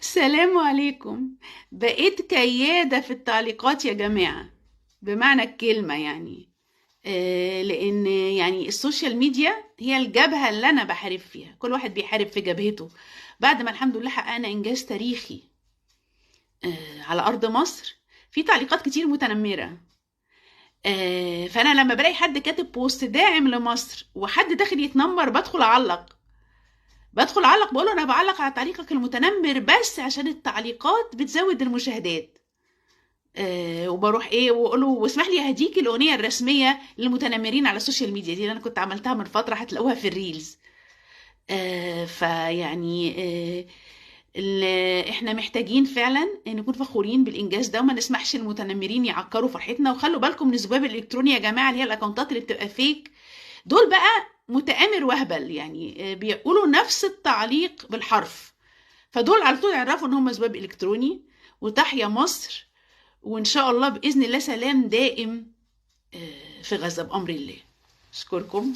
السلام عليكم. بقيت كيادة في التعليقات يا جماعة، بمعنى الكلمة يعني. لأن يعني السوشيال ميديا هي الجبهة اللي أنا بحارب فيها، كل واحد بيحارب في جبهته. بعد ما الحمد لله حققنا إنجاز تاريخي على أرض مصر، في تعليقات كتير متنمرة. فأنا لما بلاقي حد كاتب بوست داعم لمصر وحد داخل يتنمر بدخل اعلق بقول له انا بعلق على تعليقك المتنمر بس عشان التعليقات بتزود المشاهدات. وبروح ايه واقول له واسمح لي اهديك الاغنيه الرسميه للمتنمرين على السوشيال ميديا دي اللي انا كنت عملتها من فتره، هتلاقوها في الريلز. فيعني احنا محتاجين فعلا ان نكون فخورين بالانجاز ده وما نسمحش للمتنمرين يعكروا فرحتنا. وخلوا بالكم من الذباب الالكتروني يا جماعه، اللي هي الاكونتات اللي بتبقى فيك. دول بقى متآمر وهبل، يعني بيقولوا نفس التعليق بالحرف. فدول على طول يعرفوا ان هم ذباب الكتروني. وتحيا مصر، وان شاء الله باذن الله سلام دائم في غزة بامر الله. اشكركم.